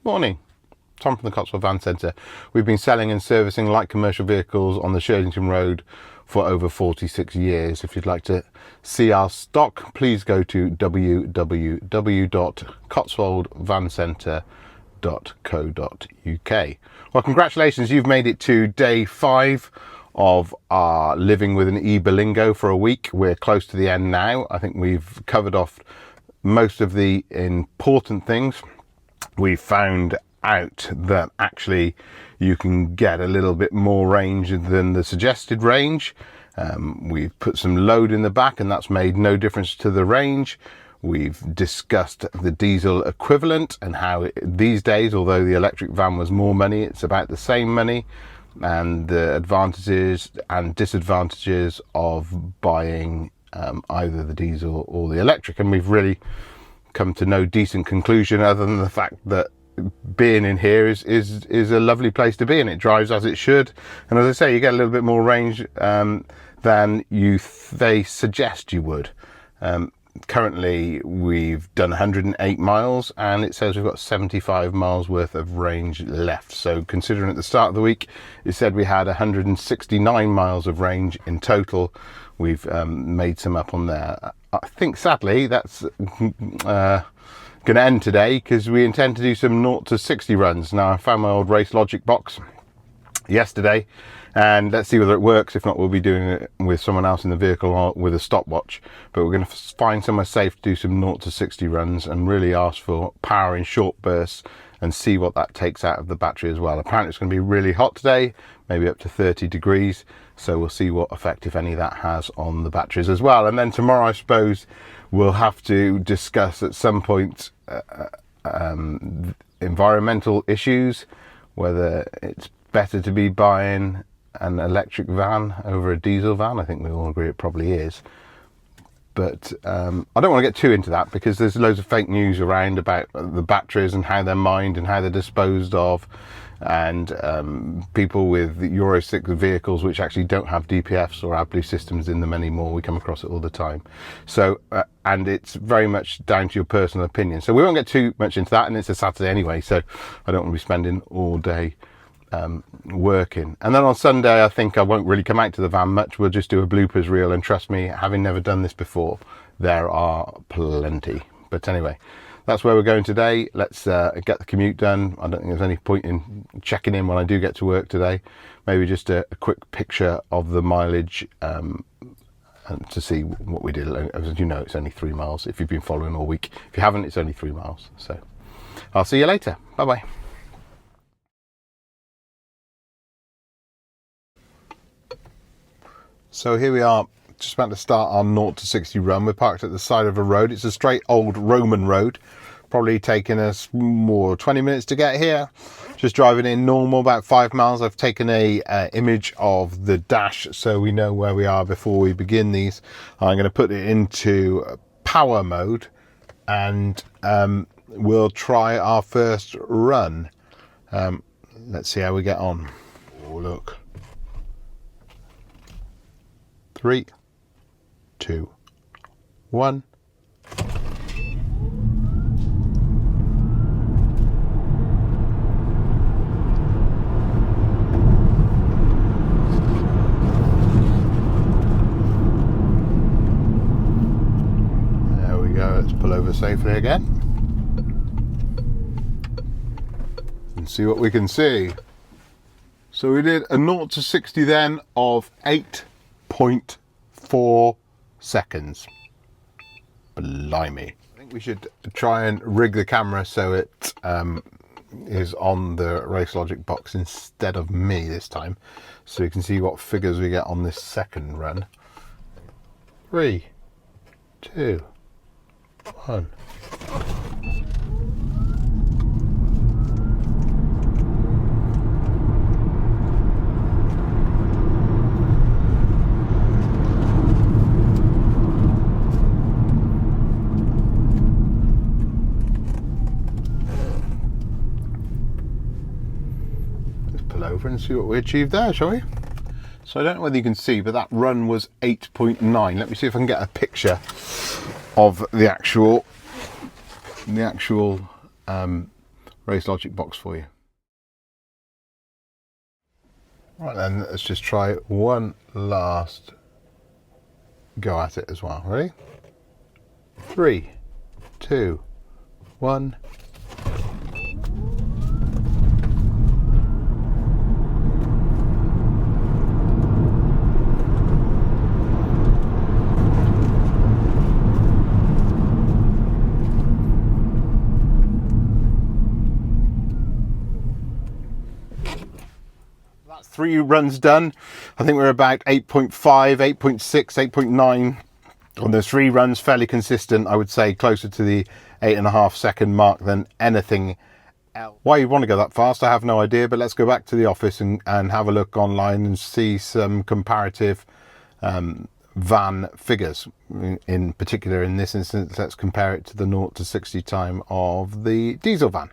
Morning, Tom from the Cotswold Van Centre. We've been selling and servicing light commercial vehicles on the Shirlington Road for over 46 years. If you'd like to see our stock, please go to www.cotswoldvancentre.co.uk. Well, congratulations, you've made it to day 5 of our living with an e-Berlingo for a week. We're close to the end now. I think we've covered off most of the important things. We found out that actually you can get a little bit more range than the suggested range. We've put some load in the back and that's made no difference to the range. We've discussed the diesel equivalent and how these days, although the electric van was more money, it's about the same money, and the advantages and disadvantages of buying either the diesel or the electric. And we've really come to no decent conclusion other than the fact that being in here is a lovely place to be, and it drives as it should. And as I say, you get a little bit more range than they suggest you would. Currently we've done 108 miles and it says we've got 75 miles worth of range left. So considering at the start of the week it said we had 169 miles of range in total, we've made some up on there. I think sadly that's going to end today because we intend to do some 0 to 60 runs. Now I found my old Race Logic box yesterday and let's see whether it works. If not, we'll be doing it with someone else in the vehicle or with a stopwatch, but we're going to find somewhere safe to do some 0 to 60 runs and really ask for power in short bursts and see what that takes out of the battery as well. Apparently it's going to be really hot today, maybe up to 30 degrees, so we'll see what effect, if any, that has on the batteries as well. And then tomorrow I suppose we'll have to discuss at some point environmental issues, whether it's better to be buying an electric van over a diesel van. I think we all agree it probably is, but I don't want to get too into that because there's loads of fake news around about the batteries and how they're mined and how they're disposed of, and people with Euro 6 vehicles which actually don't have DPFs or AdBlue systems in them anymore. We come across it all the time. So and it's very much down to your personal opinion, so we won't get too much into that, and it's a Saturday anyway, so I don't want to be spending all day working. And then on Sunday I think I won't really come out to the van much. We'll just do a bloopers reel, and trust me, having never done this before, there are plenty. But anyway, that's where we're going today. Let's get the commute done. I don't think there's any point in checking in when I do get to work today. Maybe just a quick picture of the mileage and to see what we did. As you know, it's only 3 miles if you've been following all week. If you haven't, it's only 3 miles. So I'll see you later. Bye bye. So here we are, just about to start our 0 to 60 run. We're parked at the side of a road. It's a straight old Roman road, probably taken us more 20 minutes to get here. Just driving in normal, about 5 miles. I've taken a image of the dash so we know where we are before we begin these. I'm going to put it into power mode and we'll try our first run. Let's see how we get on. Oh, look. 3, 2, 1. There we go. Let's pull over safely again and see what we can see. So we did a 0 to 60 then of 8.4 seconds. Blimey. I think we should try and rig the camera so it is on the Race Logic box instead of me this time, so you can see what figures we get on this second run. 3, 2, 1. Over and see what we achieved there, shall we? So I don't know whether you can see, but that run was 8.9. Let me see if I can get a picture of the actual race logic box for you. Right then, let's just try one last go at it as well. Ready? 3, 2, 1. That's 3 runs done. I think we're about 8.5, 8.6, 8.9 on those 3 runs, fairly consistent. I would say closer to the 8.5 second mark than anything else. Why you want to go that fast, I have no idea, but let's go back to the office and have a look online and see some comparative van figures. In particular, in this instance, let's compare it to the 0 to 60 time of the diesel van.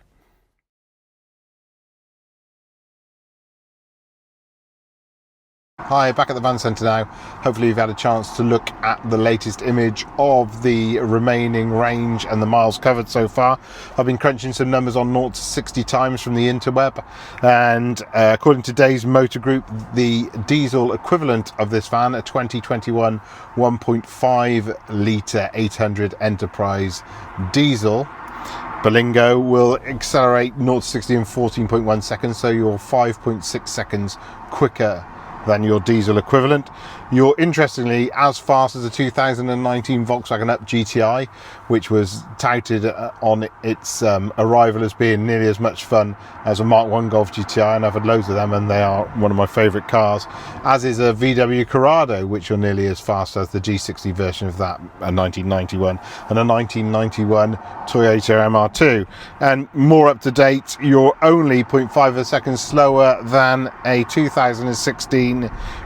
Hi, back at the van centre now. Hopefully you've had a chance to look at the latest image of the remaining range and the miles covered so far. I've been crunching some numbers on 0 to 60 times from the interweb, and according to Days Motor Group, the diesel equivalent of this van, a 2021 1.5 litre 800 Enterprise diesel Berlingo, will accelerate 0 to 60 in 14.1 seconds, so you're 5.6 seconds quicker than your diesel equivalent. You're interestingly as fast as a 2019 Volkswagen Up GTI, which was touted on its arrival as being nearly as much fun as a Mark 1 Golf GTI, and I've had loads of them and they are one of my favourite cars, as is a VW Corrado, which are nearly as fast as the G60 version of that, a 1991, and a 1991 Toyota MR2. And more up to date, you're only 0.5 of a second slower than a 2016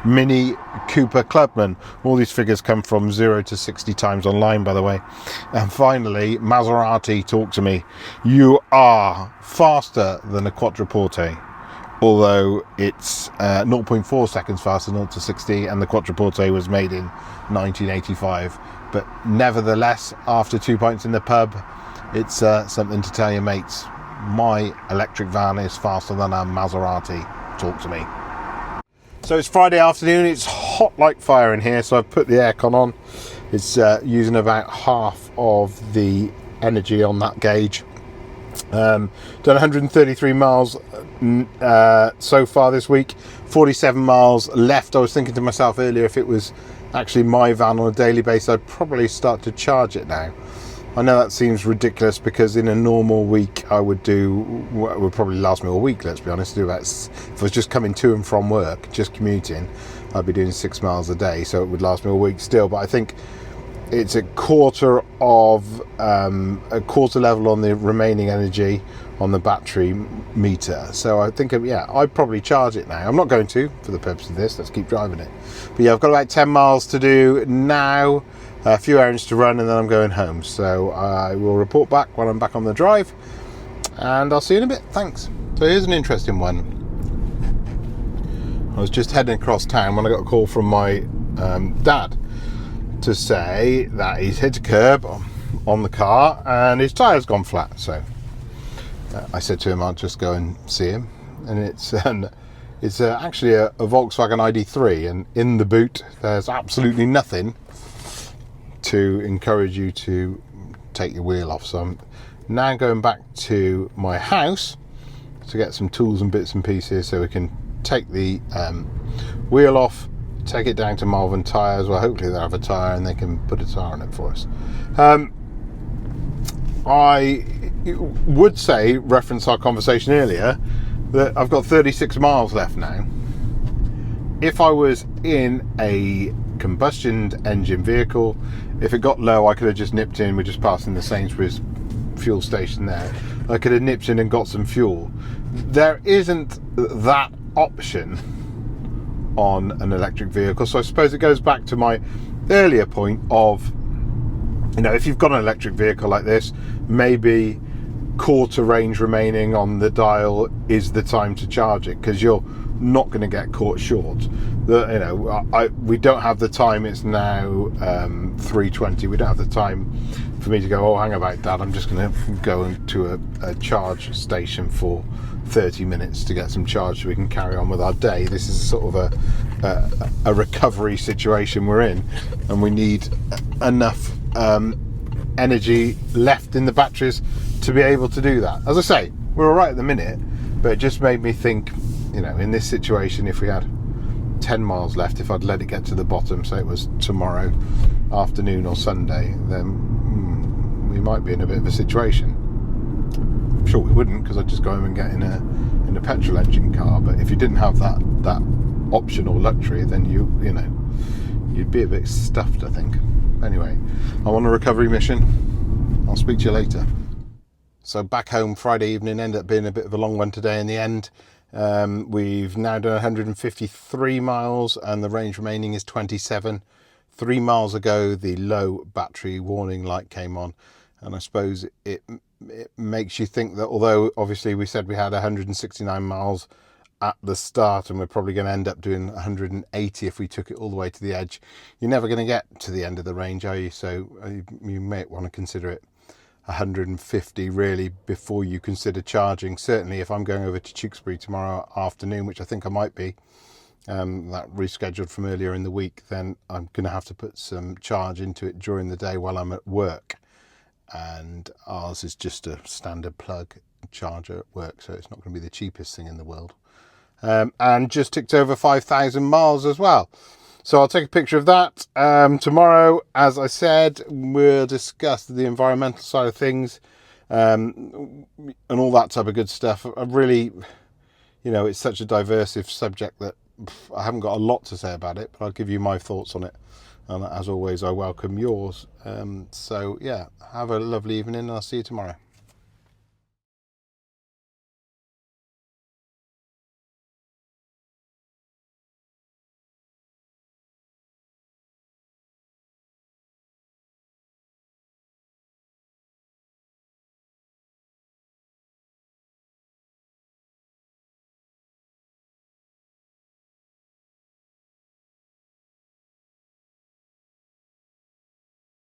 Mini Cooper Clubman. All these figures come from 0 to 60 times online, by the way. And finally, Maserati, talk to me. You are faster than a Quattroporte, although it's 0.4 seconds faster, 0 to 60, and the Quattroporte was made in 1985. But nevertheless, after 2 pints in the pub, it's something to tell your mates. My electric van is faster than a Maserati. Talk to me. So it's Friday afternoon, it's hot like fire in here, so I've put the aircon on. It's using about half of the energy on that gauge. Done 133 miles so far this week, 47 miles left. I was thinking to myself earlier, if it was actually my van on a daily basis, I'd probably start to charge it now. I know that seems ridiculous, because in a normal week I would do what would probably last me a week, let's be honest. If I was just coming to and from work, just commuting, I'd be doing 6 miles a day, so it would last me a week still. But I think it's a quarter level on the remaining energy on the battery meter. So I think, yeah, I'd probably charge it now. I'm not going to, for the purpose of this. Let's keep driving it. But yeah, I've got about 10 miles to do now. A few errands to run, and then I'm going home. So I will report back when I'm back on the drive, and I'll see you in a bit. Thanks. So here's an interesting one. I was just heading across town when I got a call from my dad to say that he's hit a curb on the car and his tyre's gone flat. So I said to him I'll just go and see him, and it's actually a Volkswagen ID3, and in the boot there's absolutely nothing to encourage you to take your wheel off. So I'm now going back to my house to get some tools and bits and pieces so we can take the wheel off, take it down to Malvern Tyres. Well, hopefully they'll have a tyre and they can put a tyre on it for us. I would say, reference our conversation earlier, that I've got 36 miles left now. If I was in a combustion engine vehicle, if it got low, I could have just nipped in. We're just passing the Sainsbury's fuel station there. I could have nipped in and got some fuel. There isn't that option on an electric vehicle, so I suppose it goes back to my earlier point of, you know, if you've got an electric vehicle like this, maybe quarter range remaining on the dial is the time to charge it, because you're not going to get caught short. We don't have the time. It's now 3:20. We don't have the time for me to go, oh, hang about, Dad, I'm just going to go into a charge station for 30 minutes to get some charge so we can carry on with our day. This is sort of a recovery situation we're in, and we need enough energy left in the batteries to be able to do that. As I say, we're all right at the minute, but it just made me think, in this situation, if we had 10 miles left, if I'd let it get to the bottom, say it was tomorrow afternoon or Sunday, then we might be in a bit of a situation. I'm sure we wouldn't, because I'd just go home and get in a petrol engine car. But if you didn't have that option or luxury, then you'd be a bit stuffed, I think. Anyway, I'm on a recovery mission. I'll speak to you later. So back home Friday evening, ended up being a bit of a long one today in the end. We've now done 153 miles and the range remaining is 27. 3 miles ago, the low battery warning light came on, and I suppose it makes you think that, although obviously we said we had 169 miles at the start, and we're probably going to end up doing 180 if we took it all the way to the edge, you're never going to get to the end of the range, are you? So you may want to consider it 150 really before you consider charging. Certainly if I'm going over to Tewkesbury tomorrow afternoon, which I think I might be, that rescheduled from earlier in the week, then I'm going to have to put some charge into it during the day while I'm at work, and ours is just a standard plug charger at work, so it's not going to be the cheapest thing in the world, and just ticked over 5,000 miles as well. So I'll take a picture of that. Tomorrow, as I said, we'll discuss the environmental side of things, and all that type of good stuff. I really, it's such a diverse subject that I haven't got a lot to say about it, but I'll give you my thoughts on it. And as always, I welcome yours. So yeah, have a lovely evening, and I'll see you tomorrow.